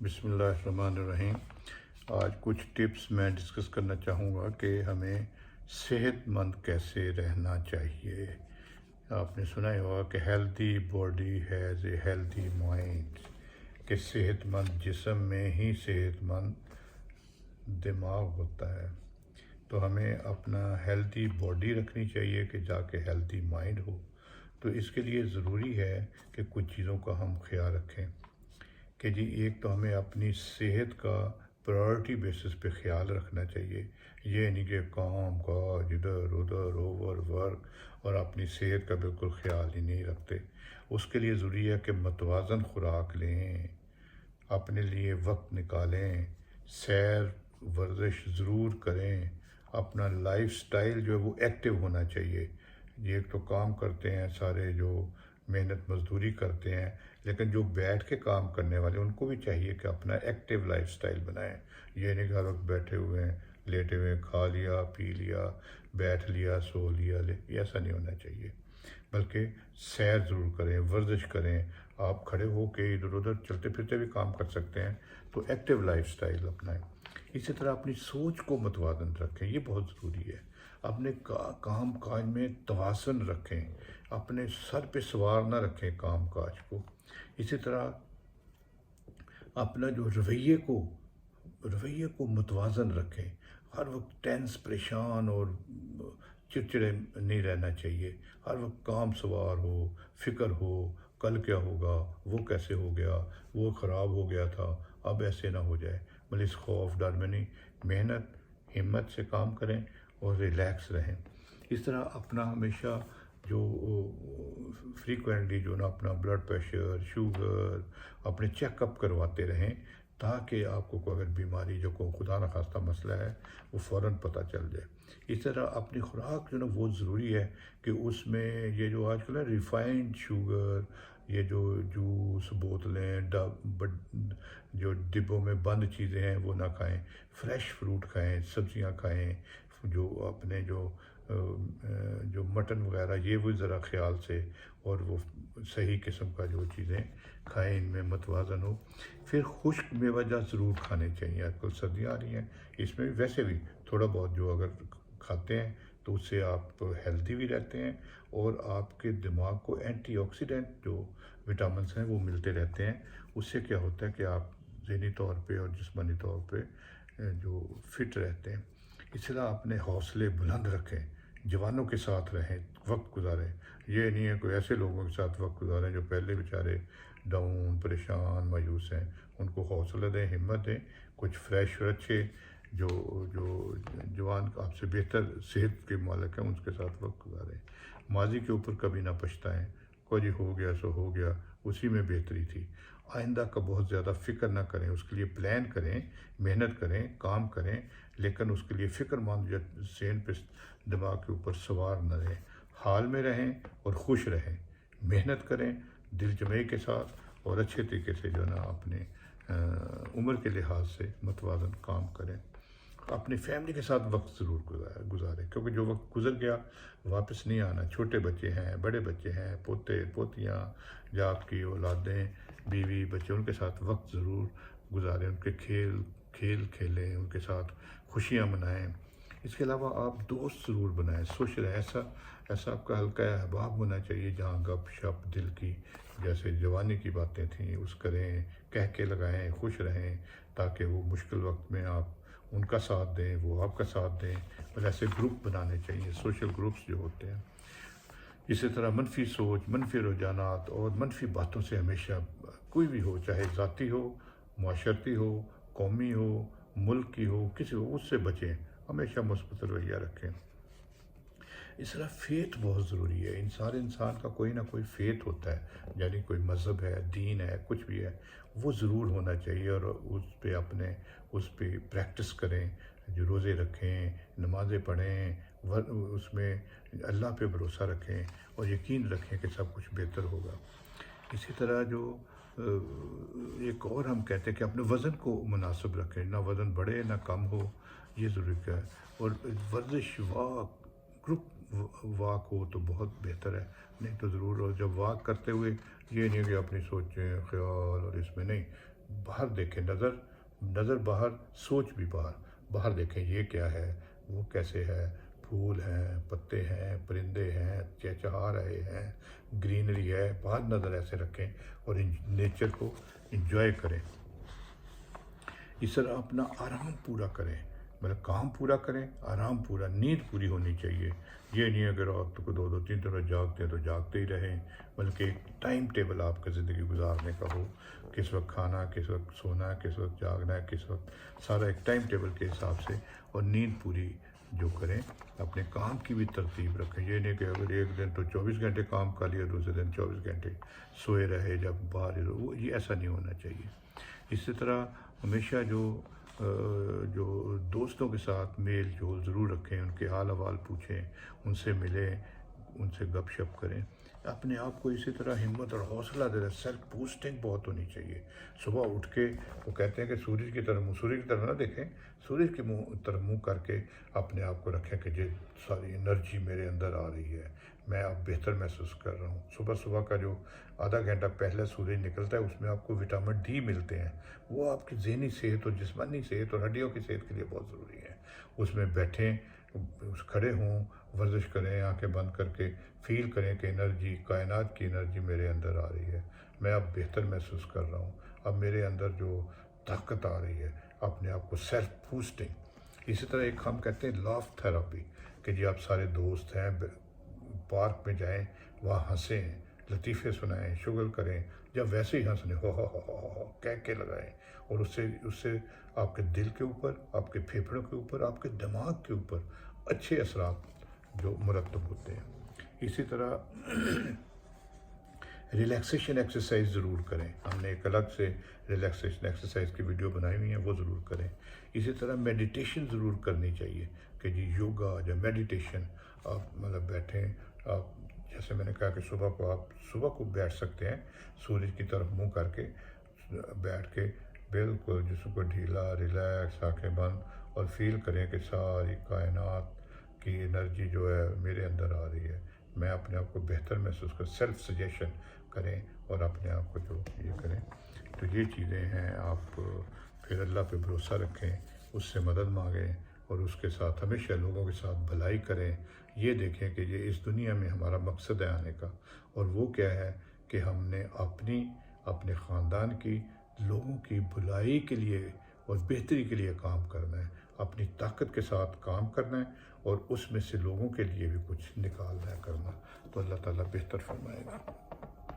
بسم اللہ الرحمن الرحیم۔ آج کچھ ٹپس میں ڈسکس کرنا چاہوں گا کہ ہمیں صحت مند کیسے رہنا چاہیے۔ آپ نے سنا ہی ہوگا کہ healthy body has a healthy mind, کہ صحت مند جسم میں ہی صحت مند دماغ ہوتا ہے۔ تو ہمیں اپنا ہیلتھی باڈی رکھنی چاہیے کہ جا کے ہیلتھی مائنڈ ہو۔ تو اس کے لیے ضروری ہے کہ کچھ چیزوں کا ہم خیال رکھیں کہ جی ایک تو ہمیں اپنی صحت کا پرائورٹی بیسس پہ خیال رکھنا چاہیے۔ یہ نہیں کہ کام کاج ادھر ادھر اوور ورک اور اپنی صحت کا بالکل خیال ہی نہیں رکھتے۔ اس کے لیے ضروری ہے کہ متوازن خوراک لیں، اپنے لیے وقت نکالیں، سیر ورزش ضرور کریں، اپنا لائف سٹائل جو ہے وہ ایکٹیو ہونا چاہیے۔ یہ ایک تو کام کرتے ہیں سارے جو محنت مزدوری کرتے ہیں، لیکن جو بیٹھ کے کام کرنے والے ان کو بھی چاہیے کہ اپنا ایکٹیو لائف سٹائل بنائیں۔ یہ نہیں کہ ہر وقت بیٹھے ہوئے ہیں، لیٹے ہوئے ہیں، کھا لیا پی لیا بیٹھ لیا سو لیا ایسا نہیں ہونا چاہیے، بلکہ سیر ضرور کریں، ورزش کریں۔ آپ کھڑے ہو کے ادھر ادھر چلتے پھرتے بھی کام کر سکتے ہیں، تو ایکٹیو لائف سٹائل اپنائیں۔ اسی طرح اپنی سوچ کو متوازن رکھیں، یہ بہت ضروری ہے۔ اپنے کام کاج میں توازن رکھیں، اپنے سر پہ سوار نہ رکھیں کام کاج کو۔ اسی طرح اپنا جو رویے کو متوازن رکھیں۔ ہر وقت ٹینس پریشان اور چڑچڑے نہیں رہنا چاہیے۔ ہر وقت کام سوار ہو، فکر ہو، کل کیا ہوگا، وہ کیسے ہو گیا، وہ خراب ہو گیا تھا، اب ایسے نہ ہو جائے۔ بلکہ اس خوف ڈر میں نہیں، محنت ہمت سے کام کریں اور ریلیکس رہیں۔ اس طرح اپنا ہمیشہ جو فریکوینٹلی جو نا اپنا بلڈ پریشر شوگر اپنے چیک اپ کرواتے رہیں، تاکہ آپ کو اگر بیماری جو کو خدا نخواستہ مسئلہ ہے وہ فوراً پتہ چل جائے۔ اس طرح اپنی خوراک جو نا وہ ضروری ہے کہ اس میں یہ جو آج کل ہے ریفائنڈ شوگر، یہ جو جوس بوتلیں جو ڈبوں میں بند چیزیں ہیں وہ نہ کھائیں، فریش فروٹ کھائیں، سبزیاں کھائیں، جو اپنے جو مٹن وغیرہ یہ وہ ذرا خیال سے اور وہ صحیح قسم کا جو چیزیں کھائیں، ان میں متوازن ہو۔ پھر خشک میوہ جات ضرور کھانے چاہیے۔ آج کل سردیاں آ رہی ہیں، اس میں ویسے بھی تھوڑا بہت جو اگر کھاتے ہیں تو اس سے آپ ہیلتھی بھی رہتے ہیں اور آپ کے دماغ کو اینٹی آکسیڈنٹ جو وٹامنس ہیں وہ ملتے رہتے ہیں۔ اس سے کیا ہوتا ہے کہ آپ ذہنی طور پہ اور جسمانی طور پہ جو فٹ رہتے ہیں۔ اس طرح اپنے حوصلے بلند رکھیں، جوانوں کے ساتھ رہیں، وقت گزاریں۔ یہ نہیں ہے کوئی ایسے لوگوں کے ساتھ وقت گزاریں جو پہلے بیچارے ڈاؤن پریشان مایوس ہیں، ان کو حوصلہ دیں، ہمت دیں۔ کچھ فریش اور اچھے جو جوان آپ سے بہتر صحت کے مالک ہیں ان کے ساتھ وقت گزاریں۔ ماضی کے اوپر کبھی نہ پچھتائیں، کوئی ہو گیا سو ہو گیا، اسی میں بہتری تھی۔ آئندہ کا بہت زیادہ فکر نہ کریں، اس کے لیے پلان کریں، محنت کریں، کام کریں، لیکن اس کے لیے فکر مند ذہن پہ دماغ کے اوپر سوار نہ رہیں۔ حال میں رہیں اور خوش رہیں، محنت کریں دل جمعی کے ساتھ اور اچھے طریقے سے جو نا اپنے عمر کے لحاظ سے متوازن کام کریں۔ اپنی فیملی کے ساتھ وقت ضرور گزاریں، کیونکہ جو وقت گزر گیا واپس نہیں آنا۔ چھوٹے بچے ہیں، بڑے بچے ہیں، پوتے پوتیاں، یا آپ کی اولادیں، بیوی بچے، ان کے ساتھ وقت ضرور گزاریں، ان کے کھیل کھیلیں، ان کے ساتھ خوشیاں منائیں۔ اس کے علاوہ آپ دوست ضرور بنائیں، سوشل ایسا آپ کا حلقہ احباب ہونا چاہیے جہاں گپ شپ دل کی جیسے جوانی کی باتیں تھیں اس کریں، کہہ کے لگائیں، خوش رہیں، تاکہ وہ مشکل وقت میں آپ ان کا ساتھ دیں، وہ آپ کا ساتھ دیں۔ اور ایسے گروپ بنانے چاہیے، سوشل گروپس جو ہوتے ہیں۔ اسی طرح منفی سوچ، منفی رجحانات اور منفی باتوں سے ہمیشہ کوئی بھی ہو، چاہے ذاتی ہو، معاشرتی ہو، قومی ہو، ملک کی ہو، کسی ہو، اس سے بچیں، ہمیشہ مثبت رویہ رکھیں۔ اس طرح فیتھ بہت ضروری ہے۔ انسان کا کوئی نہ کوئی فیتھ ہوتا ہے، یعنی کوئی مذہب ہے، دین ہے، کچھ بھی ہے، وہ ضرور ہونا چاہیے اور اس پہ پریکٹس کریں، جو روزے رکھیں، نمازیں پڑھیں، اس میں اللہ پہ بھروسہ رکھیں اور یقین رکھیں کہ سب کچھ بہتر ہوگا۔ اسی طرح جو ایک اور ہم کہتے ہیں کہ اپنے وزن کو مناسب رکھیں، نہ وزن بڑھے نہ کم ہو، یہ ضروری ہے۔ اور ورزش گروپ واک ہو تو بہت بہتر ہے، نہیں تو ضرور۔ اور جب واک کرتے ہوئے یہ نہیں کہ اپنی سوچیں خیال اور اس میں نہیں، باہر دیکھیں، نظر باہر، سوچ بھی باہر دیکھیں، یہ کیا ہے، وہ کیسے ہے، پھول ہیں، پتے ہیں، پرندے ہیں، چہچہا رہے ہیں، گرینری ہے، باہر نظر ایسے رکھیں اور نیچر کو انجوائے کریں۔ اس طرح اپنا آرام پورا کریں، مطلب کام پورا کریں، آرام پورا، نیند پوری ہونی چاہیے۔ یہ نہیں اگر آپ کو 2-3 دن جاگتے ہیں تو جاگتے ہی رہیں، بلکہ ایک ٹائم ٹیبل آپ کا زندگی گزارنے کا ہو، کس وقت کھانا، کس وقت سونا ہے، کس وقت جاگنا ہے، کس وقت، سارا ایک ٹائم ٹیبل کے حساب سے، اور نیند پوری جو کریں، اپنے کام کی بھی ترتیب رکھیں۔ یہ نہیں کہ اگر ایک دن تو 24 گھنٹے کام کر لیا، دوسرے دن 24 گھنٹے سوئے رہے جب باہر، وہ یہ ایسا نہیں ہونا چاہیے۔ اسی طرح ہمیشہ جو دوستوں کے ساتھ میل جول ضرور رکھیں، ان کے حال احوال پوچھیں، ان سے ملیں، ان سے گپ شپ کریں۔ اپنے آپ کو اسی طرح ہمت اور حوصلہ دے رہے، سیلف بوسٹنگ بہت ہونی چاہیے۔ صبح اٹھ کے وہ کہتے ہیں کہ سورج کی طرف نہ دیکھیں، سورج کے طرف منہ کر کے اپنے آپ کو رکھیں کہ یہ ساری انرجی میرے اندر آ رہی ہے، میں اب بہتر محسوس کر رہا ہوں۔ صبح کا جو آدھا گھنٹہ پہلے سورج نکلتا ہے، اس میں آپ کو وٹامن ڈی ملتے ہیں، وہ آپ کی ذہنی صحت اور جسمانی صحت اور ہڈیوں کی صحت کے لیے بہت ضروری ہے۔ اس میں بیٹھیں، کھڑے ہوں، ورزش کریں، آنکھیں بند کر کے فیل کریں کہ انرجی، کائنات کی انرجی میرے اندر آ رہی ہے، میں اب بہتر محسوس کر رہا ہوں، اب میرے اندر جو طاقت آ رہی ہے، اپنے آپ کو سیلف بوسٹنگ۔ اسی طرح ایک ہم کہتے ہیں لاف تھراپی، کہ جی آپ سارے دوست ہیں، پارک میں جائیں، وہاں ہنسیں، لطیفے سنائیں، شغل کریں، جب ویسے ہی ہنسنے ہو کہہ کے لگائیں، اور اس سے آپ کے دل کے اوپر، آپ کے پھیپھڑوں کے اوپر، آپ کے دماغ کے اوپر اچھے اثرات جو مرتب ہوتے ہیں۔ اسی طرح ریلیکسیشن ایکسرسائز ضرور کریں، ہم نے ایک الگ سے ریلیکسیشن ایکسرسائز کی ویڈیو بنائی ہوئی ہیں، وہ ضرور کریں۔ اسی طرح میڈیٹیشن ضرور کرنی چاہیے، کہ جی یوگا یا میڈیٹیشن، آپ مطلب بیٹھیں، آپ جیسے میں نے کہا کہ صبح کو بیٹھ سکتے ہیں، سورج کی طرف منہ کر کے بیٹھ کے بالکل جسم کو ڈھیلا، ریلیکس، آنکھیں بند، اور فیل کریں کہ ساری کائنات کی انرجی جو ہے میرے اندر آ رہی ہے، میں اپنے آپ کو بہتر محسوس سیلف سجیشن کریں، اور اپنے آپ کو جو یہ کریں۔ تو یہ چیزیں ہیں، آپ پھر اللہ پہ بھروسہ رکھیں، اس سے مدد مانگیں، اور اس کے ساتھ ہمیشہ لوگوں کے ساتھ بھلائی کریں۔ یہ دیکھیں کہ یہ اس دنیا میں ہمارا مقصد ہے آنے کا، اور وہ کیا ہے کہ ہم نے اپنے خاندان کی، لوگوں کی بھلائی کے لیے اور بہتری کے لیے کام کرنا ہے، اپنی طاقت کے ساتھ کام کرنا ہے، اور اس میں سے لوگوں کے لیے بھی کچھ نکالنا ہے، کرنا۔ تو اللہ تعالیٰ بہتر فرمائے گا۔